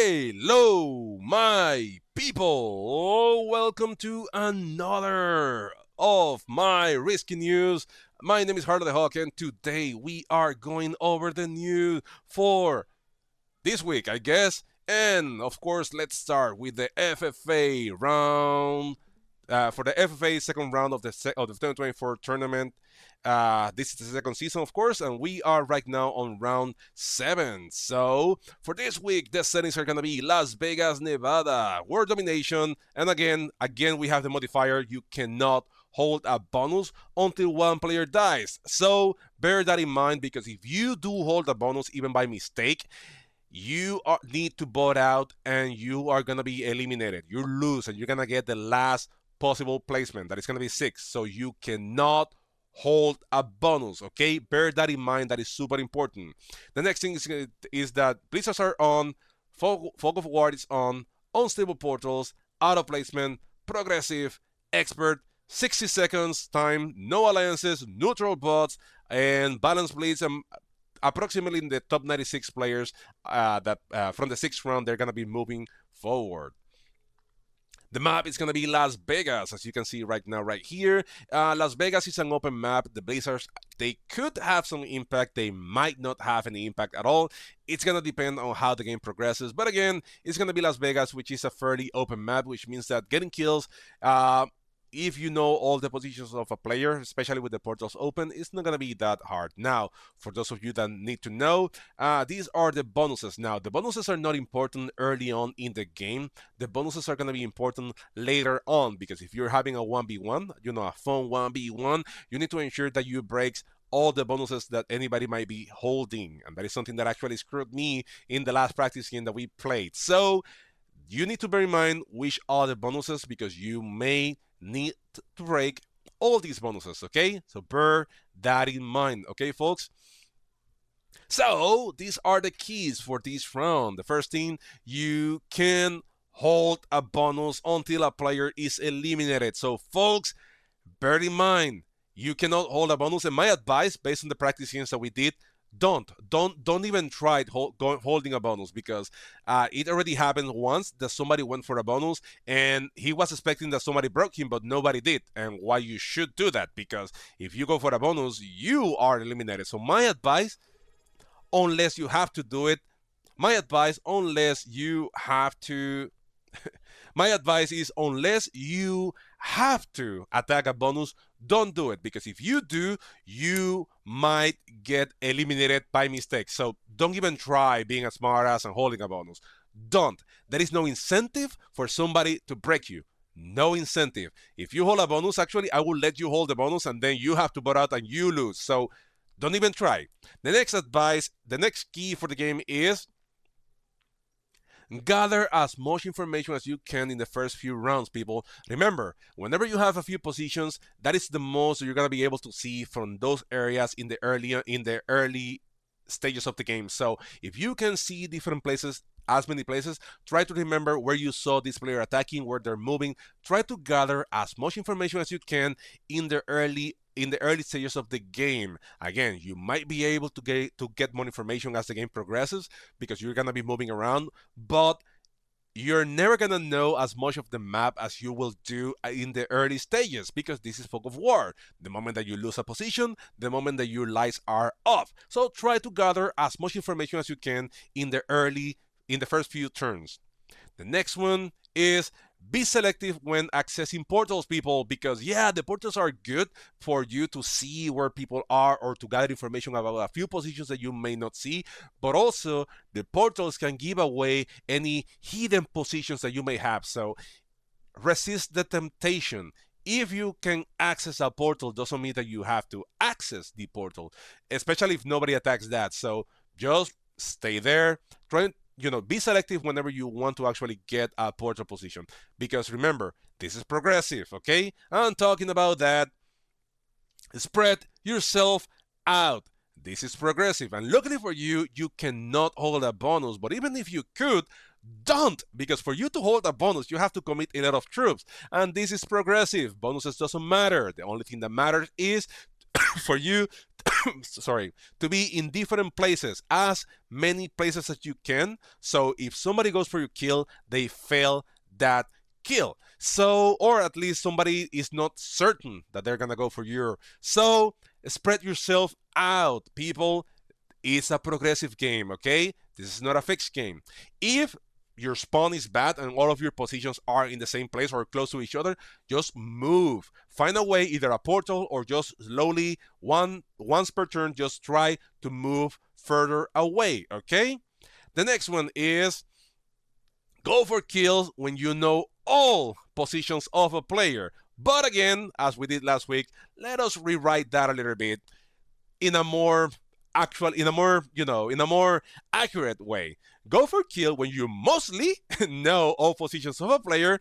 Hello, my people! Welcome to another of my risky news. My name is Harlow the Hawk, and today we are going over the news for this week, I guess. And of course, let's start with the FFA round. For the FFA second round of the 2024 tournament. This is the second season, of course, and we are right now on round 7. So for this week, the settings are gonna be Las Vegas, Nevada, world domination, and again, we have the modifier. You cannot hold a bonus until one player dies. So bear that in mind, because if you do hold a bonus even by mistake, you need to vote out and you are gonna be eliminated. You lose and you're gonna get the last possible placement. That is gonna be 6. So you cannot hold a bonus, okay? Bear that in mind. That is super important. The next thing is that blizzards are on, fog of war is on, unstable portals, out of placement, progressive, expert, 60 seconds time, no alliances, neutral bots, and balance bleeds. Approximately in the top 96 players that from the 6th round, they're going to be moving forward. The map is going to be Las Vegas, as you can see right now, right here. Las Vegas is an open map. The Blazers, they could have some impact. They might not have any impact at all. It's going to depend on how the game progresses. But again, it's going to be Las Vegas, which is a fairly open map, which means that getting kills, if you know all the positions of a player, especially with the portals open, it's not going to be that hard. Now, for those of you that need to know, these are the bonuses. Now, the bonuses are not important early on in the game. The bonuses are going to be important later on, because if you're having a 1v1, you know, a fun 1v1, you need to ensure that you break all the bonuses that anybody might be holding. And that is something that actually screwed me in the last practice game that we played. So you need to bear in mind which are the bonuses, because you may need to break all these bonuses, okay? So bear that in mind, okay, folks? So these are the keys for this round. The first thing, you can hold a bonus until a player is eliminated. So folks, bear in mind, you cannot hold a bonus. And my advice, based on the practice games that we did, don't even try holding a bonus, because it already happened once that somebody went for a bonus and he was expecting that somebody broke him, but nobody did. And why you should do that, because if you go for a bonus, you are eliminated. So my advice, unless you have to do it, my advice is, unless you have to attack a bonus, don't do it, because if you do, you might get eliminated by mistake. So don't even try being a smartass and holding a bonus. Don't. There is no incentive for somebody to break you. No incentive. If you hold a bonus, actually, I will let you hold the bonus, and then you have to vote out and you lose. So don't even try. The next advice, the next key for the game is gather as much information as you can in the first few rounds, people. Remember, whenever you have a few positions, that is the most you're gonna be able to see from those areas in the early stages of the game. So if you can see different places, as many places, try to remember where you saw this player attacking, where they're moving. Try to gather as much information as you can in the early stages of the game. Again, you might be able to get more information as the game progresses, because you're gonna be moving around, but you're never gonna know as much of the map as you will do in the early stages, because this is fog of war. The moment that you lose a position, the moment that your lights are off. So try to gather as much information as you can in the first few turns. The next one is be selective when accessing portals, people, because yeah, the portals are good for you to see where people are or to gather information about a few positions that you may not see, but also the portals can give away any hidden positions that you may have. So resist the temptation. If you can access a portal, doesn't mean that you have to access the portal, especially if nobody attacks that. So just stay there. Be selective whenever you want to actually get a portal position, because remember, this is progressive, okay? I'm talking about that. Spread yourself out. This is progressive, and luckily for you, you cannot hold a bonus, but even if you could, don't, because for you to hold a bonus, you have to commit a lot of troops, and this is progressive. Bonuses doesn't matter. The only thing that matters is for you sorry, to be in different places, as many places as you can. So if somebody goes for your kill, they fail that kill. So, or at least somebody is not certain that they're gonna go for your. So spread yourself out, people. It's a progressive game, okay? This is not a fixed game. If your spawn is bad and all of your positions are in the same place or close to each other, just move. Find a way, either a portal or just slowly, once per turn, just try to move further away, okay? The next one is go for kills when you know all positions of a player. But again, as we did last week, let us rewrite that a little bit in a more in a more accurate way. Go for kill when you mostly know all positions of a player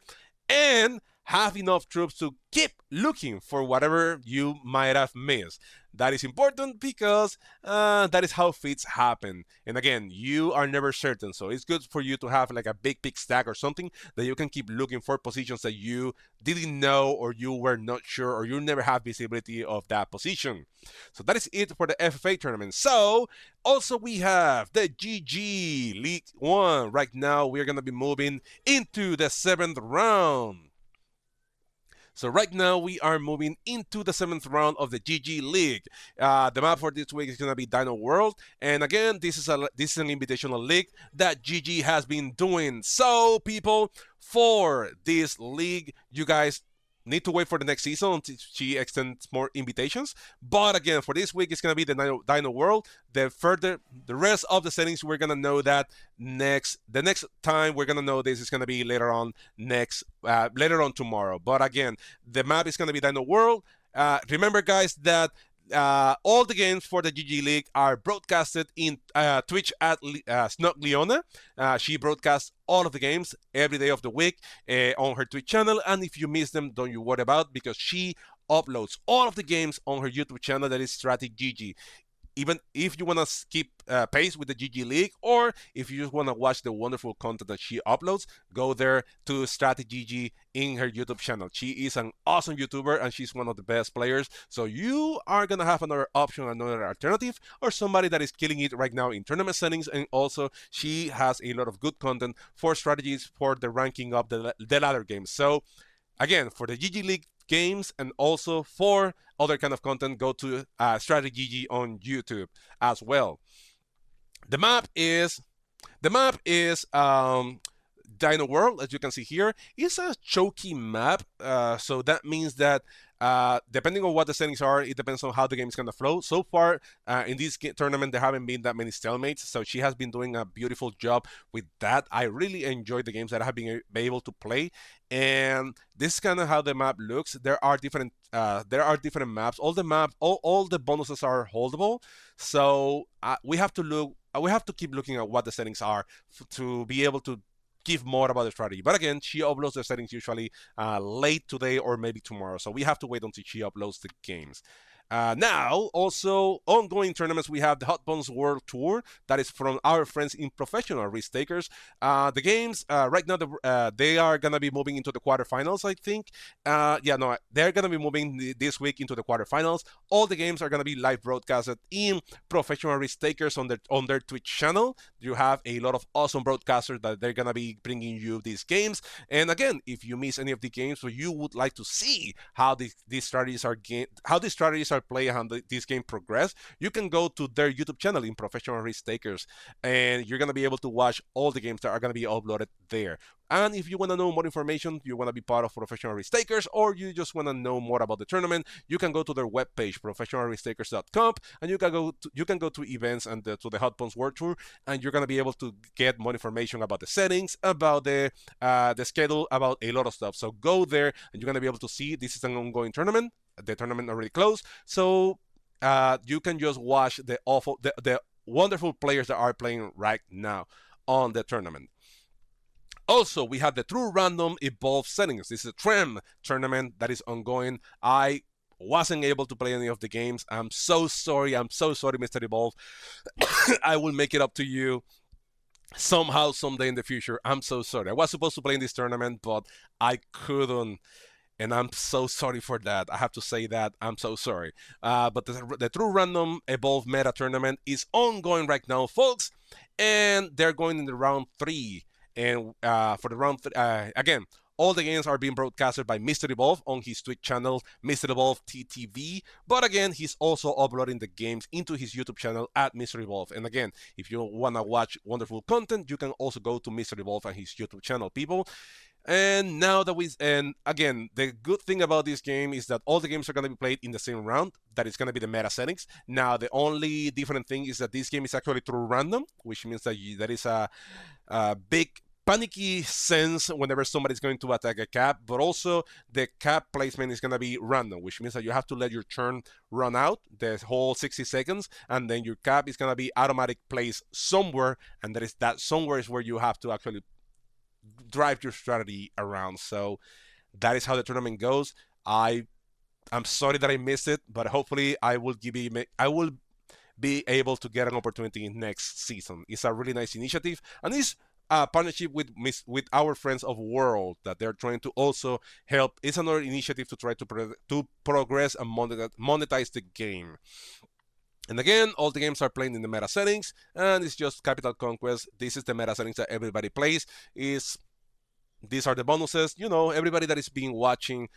and have enough troops to keep looking for whatever you might have missed. That is important because that is how feats happen. And again, you are never certain, so it's good for you to have like a big stack or something that you can keep looking for positions that you didn't know or you were not sure or you never have visibility of that position. So that is it for the FFA tournament. So also we have the GG League 1. Right now we're going to be moving into the 7th round. So right now we are moving into the 7th round of the GG League. The map for this week is going to be Dino World, and again, this is an invitational league that GG has been doing. So people, for this league, you guys need to wait for the next season until she extends more invitations. But again, for this week, it's going to be the Dino World. The rest of the settings, we're going to know that the next time we're going to know this is going to be later on tomorrow. But again, the map is going to be Dino World. Remember, guys, that all the games for the GG League are broadcasted in Twitch at Snog Leona. She broadcasts all of the games every day of the week on her Twitch channel, and if you miss them, don't you worry about, because she uploads all of the games on her YouTube channel, that is Strategy GG. Even if you want to keep pace with the GG League, or if you just want to watch the wonderful content that she uploads, go there to Strategy GG in her YouTube channel. She is an awesome YouTuber and she's one of the best players. So you are going to have another option, another alternative, or somebody that is killing it right now in tournament settings. And also she has a lot of good content for strategies for the ranking of the ladder games. So again, for the GG League games and also for other kind of content, go to Strategy GG on YouTube as well. The map is Dino World, as you can see here. It's a choky map, so that means that depending on what the settings are, it depends on how the game is going to flow. So far, in this tournament, there haven't been that many stalemates, so she has been doing a beautiful job with that. I really enjoyed the games that I have been able to play, and this is kind of how the map looks. There are different maps. All the bonuses are holdable, so we have to keep looking at what the settings are to be able to give more about the strategy. But again, she uploads the settings usually late today or maybe tomorrow, so we have to wait until she uploads the games. Now, also ongoing tournaments, we have the Hot Buns World Tour that is from our friends in Professional Risk Takers. The games right now, they are gonna be moving into the quarterfinals, I think. They're gonna be moving this week into the quarterfinals. All the games are gonna be live broadcasted in Professional Risk Takers on their Twitch channel. You have a lot of awesome broadcasters that they're gonna be bringing you these games. And again, if you miss any of the games or you would like to see how these strategies are play and how this game progress, you can go to their YouTube channel in Professional Risk Takers, and you're gonna be able to watch all the games that are gonna be uploaded there. And if you want to know more information, you want to be part of Professional Risk Takers, or you just want to know more about the tournament, you can go to their webpage, professionalrisktakers.com, and you can go to events and to the Hot Buns World Tour, and you're gonna be able to get more information about the settings, about the schedule, about a lot of stuff. So go there, and you're gonna be able to see this is an ongoing tournament. The tournament already closed, so you can just watch the wonderful players that are playing right now on the tournament. Also, we have the True Random Evolve settings. This is a TREM tournament that is ongoing. I wasn't able to play any of the games. I'm so sorry, Mr. Evolve. I will make it up to you somehow, someday in the future. I'm so sorry. I was supposed to play in this tournament, but I couldn't. And I'm so sorry for that. I have to say that I'm so sorry. But the True Random Evolve Meta Tournament is ongoing right now, folks, and they're going in the round 3. And for the round again, all the games are being broadcasted by Mr. Evolve on his Twitch channel, Mr. Evolve TTV. But again, he's also uploading the games into his YouTube channel at Mr. Evolve. And again, if you want to watch wonderful content, you can also go to Mr. Evolve and his YouTube channel, people. And now that and again, the good thing about this game is that all the games are going to be played in the same round. That is going to be the meta settings. Now, the only different thing is that this game is actually through random, which means that there is a big panicky sense whenever somebody's going to attack a cap, but also the cap placement is going to be random, which means that you have to let your turn run out the whole 60 seconds, and then your cap is going to be automatic placed somewhere, and that somewhere is where you have to actually drive your strategy around. So that is how the tournament goes. I'm sorry that I missed it, but hopefully I will be able to get an opportunity next season. It's a really nice initiative, and it's a partnership with our friends of World that they're trying to also help. It's another initiative to try to progress and monetize the game. And again, all the games are playing in the meta settings, and it's just Capital Conquest. This is the meta settings that everybody plays. These are the bonuses. You know, everybody that is being watching,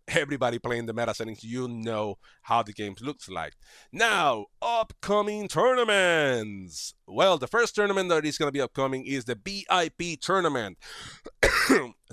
everybody playing the meta settings, you know how the game looks like. Now, upcoming tournaments. Well, the first tournament that is going to be upcoming is the BIP tournament.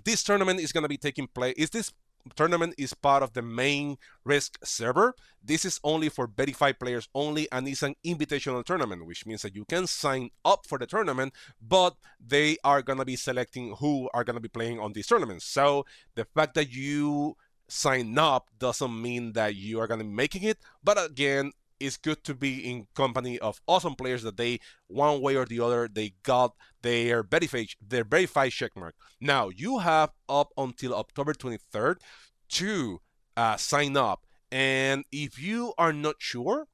This tournament is going to be taking place. This tournament is part of the main Risk server. This is only for verified players only, and it's an invitational tournament, which means that you can sign up for the tournament, but they are going to be selecting who are going to be playing on these tournaments. So the fact that you sign up doesn't mean that you are going to be making it, but again, it's good to be in company of awesome players that they, one way or the other, they got their verified checkmark. Now, you have up until October 23rd to sign up. And if you are not sure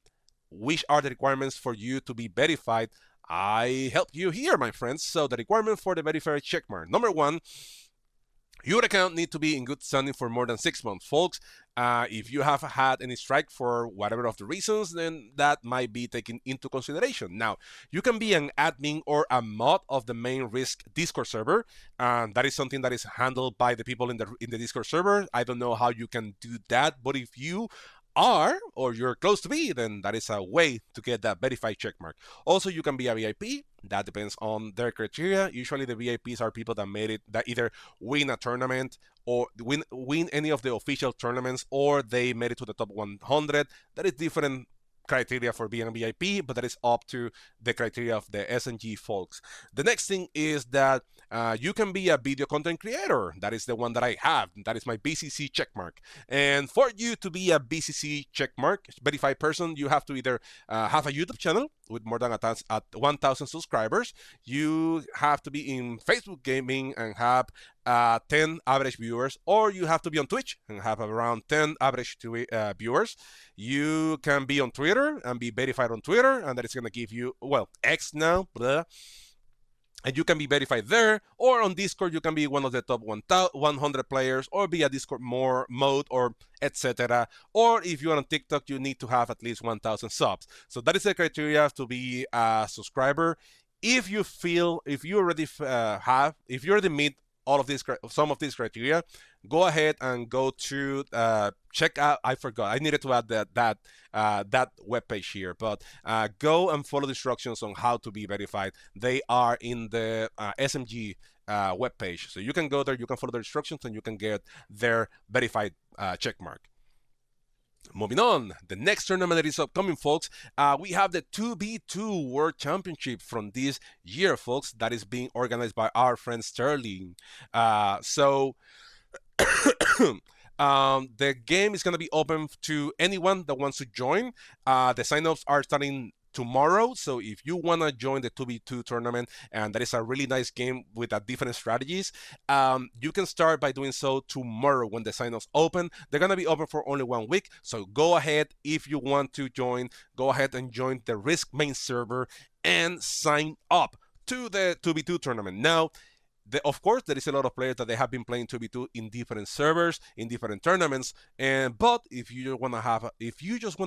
which are the requirements for you to be verified, I help you here, my friends. So the requirement for the verified checkmark. Number 1, your account needs to be in good standing for more than 6 months, folks. If you have had any strike for whatever of the reasons, then that might be taken into consideration. Now, you can be an admin or a mod of the main Risk Discord server. That is something that is handled by the people in the Discord server. I don't know how you can do that, but if you are, or you're close to be, then that is a way to get that verified checkmark. Also, you can be a VIP. That depends on their criteria. Usually the VIPs are people that made it, that either win a tournament or win any of the official tournaments, or they made it to the top 100. That is different criteria for being a VIP, but that is up to the criteria of the SNG folks. The next thing is that you can be a video content creator. That is the one that I have. That is my BCC checkmark. And for you to be a BCC checkmark, verified person, you have to either have a YouTube channel with more than 1,000 subscribers. You have to be in Facebook gaming and have 10 average viewers, or you have to be on Twitch and have around 10 average viewers. You can be on Twitter and be verified on Twitter, and that is going to give you, well, X now, blah. And you can be verified there, or on Discord you can be one of the top 100 players, or be a Discord mode, or etc. Or if you're on TikTok, you need to have at least 1,000 subs. So that is the criteria to be a subscriber. If you already meet all of these, some of these criteria, go ahead and go to check out. I forgot. I needed to add that webpage here, but go and follow the instructions on how to be verified. They are in the SMG webpage, so you can go there. You can follow the instructions, and you can get their verified checkmark. Moving on, the next tournament that is upcoming, folks, we have the 2v2 World Championship from this year, folks, that is being organized by our friend Sterling. The game is going to be open to anyone that wants to join. The signups are starting tomorrow, so if you want to join the 2v2 tournament, and that is a really nice game with different strategies, you can start by doing so tomorrow when the signups open. They're going to be open for only 1 week, so go ahead. If you want to join, go ahead and join the Risk main server and sign up to the 2v2 tournament. Now, of course, there is a lot of players that they have been playing 2v2 in different servers, in different tournaments. But if you just want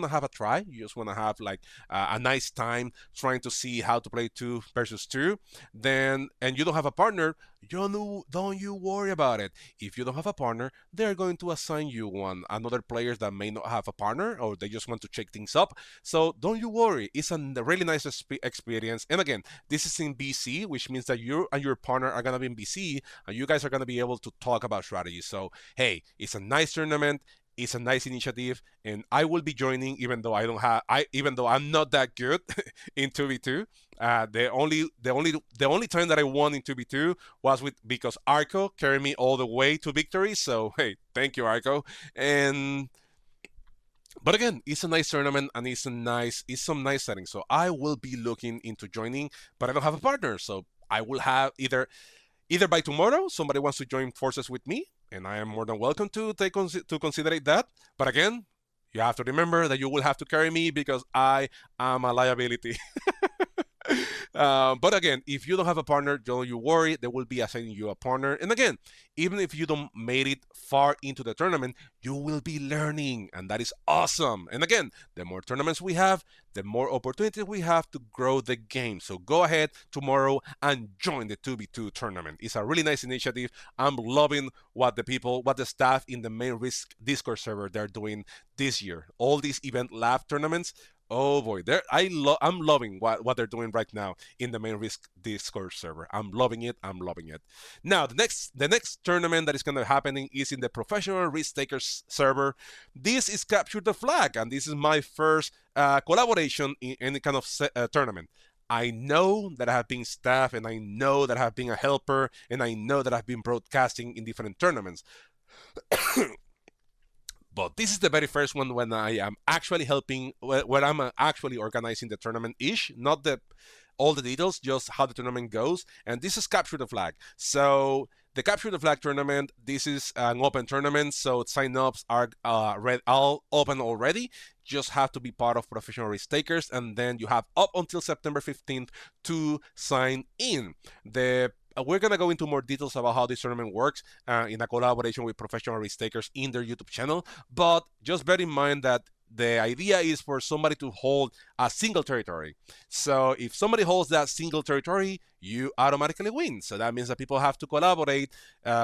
to have, a try, you just want to have like a nice time trying to see how to play 2 versus 2, then and you don't have a partner, don't you worry about it. If you don't have a partner, they're going to assign you one. Another players that may not have a partner or they just want to check things up. So don't you worry. It's a really nice experience. And again, this is in BC, which means that you and your partner are gonna be in BC, and you guys are gonna be able to talk about strategy. So hey, it's a nice tournament. It's a nice initiative, and I will be joining, even though even though I'm not that good in 2v2. The only time that I won in 2v2 was because Arco carried me all the way to victory. So hey, thank you, Arco. But again, it's a nice tournament and it's some nice settings. So I will be looking into joining, but I don't have a partner. So I will have either by tomorrow somebody wants to join forces with me, and I am more than welcome to consider that. But again, you have to remember that you will have to carry me because I am a liability. But again, if you don't have a partner, don't you worry. They will be assigning you a partner. And again, even if you don't made it far into the tournament, you will be learning, and that is awesome. And again, the more tournaments we have, the more opportunities we have to grow the game. So go ahead tomorrow and join the 2v2 tournament. It's a really nice initiative. I'm loving what the staff in the main Risk Discord server they're doing this year. All these event lab tournaments. Oh boy, I'm loving what they're doing right now in the main Risk Discord server. I'm loving it. I'm loving it. Now the next tournament that is going to be happening is in the professional risk takers server. This is Capture the Flag, and this is my first collaboration in any kind of tournament. I know that I have been staff, and I know that I have been a helper, and I know that I've been broadcasting in different tournaments. But this is the very first one when I am actually helping, when I'm actually organizing the tournament-ish, not all the details, just how the tournament goes. And this is Capture the Flag. So the Capture the Flag tournament, this is an open tournament, so sign-ups are all open already. Just have to be part of Professional Risk Takers, and then you have up until September 15th to sign in. We're going to go into more details about how this tournament works in a collaboration with Professional Risk Takers in their YouTube channel. But just bear in mind that the idea is for somebody to hold a single territory. So if somebody holds that single territory, you automatically win. So that means that people have to collaborate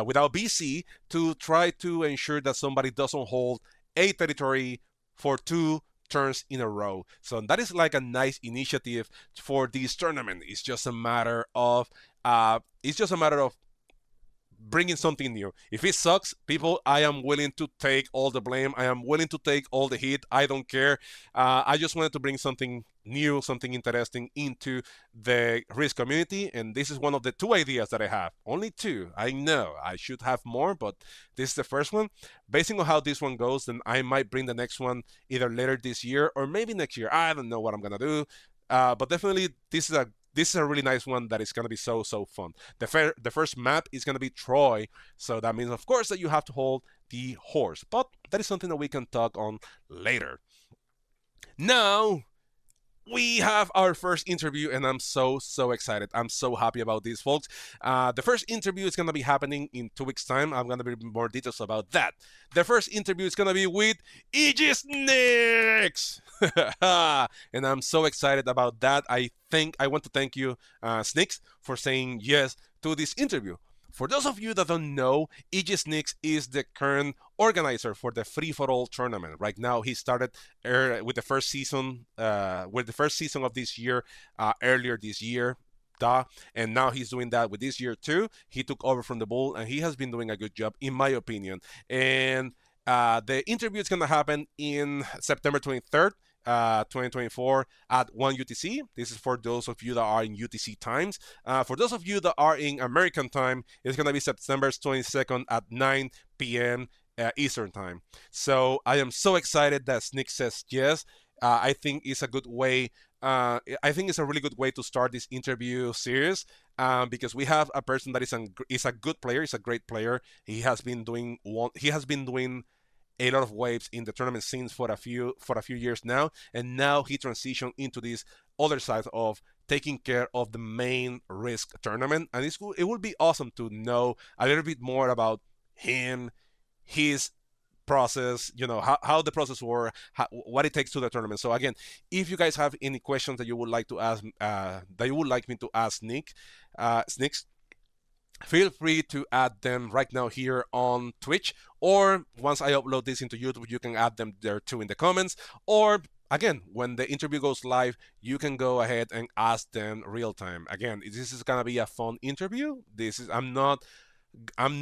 without BC to try to ensure that somebody doesn't hold a territory for 2 turns in a row. So that is like a nice initiative for this tournament. It's just a matter of bringing something new. If it sucks, people, I am willing to take all the blame. I am willing to take all the heat. I don't care. I just wanted to bring something new, something interesting into the risk community, and this is one of the 2 ideas that I have. Only 2. I know I should have more, but this is the first one. Based on how this one goes, then I might bring the next one either later this year or maybe next year. I don't know what I'm gonna do, but definitely this is a really nice one that is going to be so fun. The first map is going to be Troy, so that means, of course, that you have to hold the horse. But that is something that we can talk on later. Now, we have our first interview, and I'm so excited. I'm so happy about this, folks. The first interview is going to be happening in 2 weeks' time. I'm going to be more details about that. The first interview is going to be with Snicks. And I'm so excited about that. I want to thank you, Snicks, for saying yes to this interview. For those of you that don't know, Snicks is the current organizer for the Free for All tournament. Right now, he started with the first season, of this year, earlier this year. And now he's doing that with this year too. He took over from the Bull, and he has been doing a good job, in my opinion. And the interview is going to happen in September 23rd. 2024 at 1 UTC. This is for those of you that are in UTC times. For those of you that are in American time, it's going to be September 22nd at 9 p.m. Eastern time. So I am so excited that Snick says yes. I think it's a good way. I think it's a really good way to start this interview series because we have a person that is a good player. He's a great player. He has been doing a lot of waves in the tournament scenes for a few years now, and now he transitioned into this other side of taking care of the main risk tournament, and it would be awesome to know a little bit more about him, his process, how the process works, what it takes to the tournament. So again, if you guys have any questions that you would like to ask, that you would like me to ask Snicks, feel free to add them right now here on Twitch, or once I upload this into YouTube, you can add them there too in the comments, or again, when the interview goes live, you can go ahead and ask them real time. Again, this is gonna be a fun interview. I'm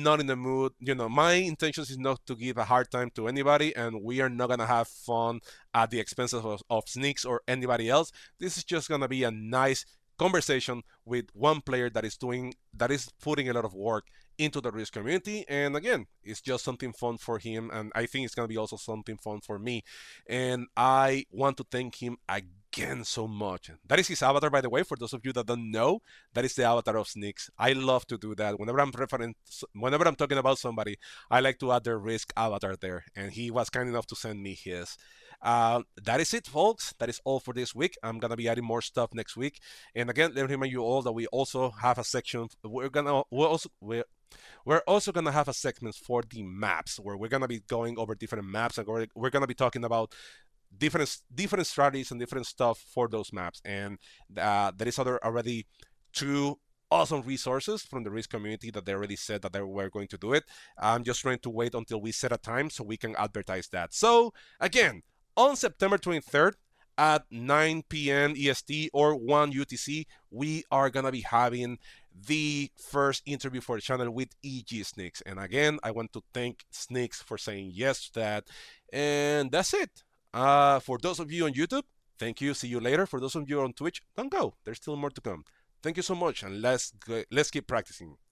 not in the mood. My intentions is not to give a hard time to anybody, and we are not gonna have fun at the expenses of Sneaks or anybody else. This is just gonna be a nice conversation with one player that is putting a lot of work into the Risk community, and again, it's just something fun for him, and I think it's gonna be also something fun for me. And I want to thank him again so much. That is his avatar, by the way, for those of you that don't know. That is the avatar of Sneaks. I love to do that. Whenever I'm talking about somebody, I like to add their Risk avatar there, and he was kind enough to send me his. That is it, folks. That is all for this week. I'm gonna be adding more stuff next week. And again, let me remind you all that we also have a section. We're also gonna have a segment for the maps, where we're gonna be going over different maps, and we're gonna be talking about different strategies and different stuff for those maps. And there is already 2 awesome resources from the Risk community that they already said that they were going to do it. I'm just trying to wait until we set a time so we can advertise that. So again, on September 23rd at 9 p.m. EST or 1 UTC, we are gonna be having the first interview for the channel with EG Sneaks. And again, I want to thank Sneaks for saying yes to that. And that's it. For those of you on YouTube, thank you. See you later. For those of you on Twitch, don't go. There's still more to come. Thank you so much, and let's keep practicing.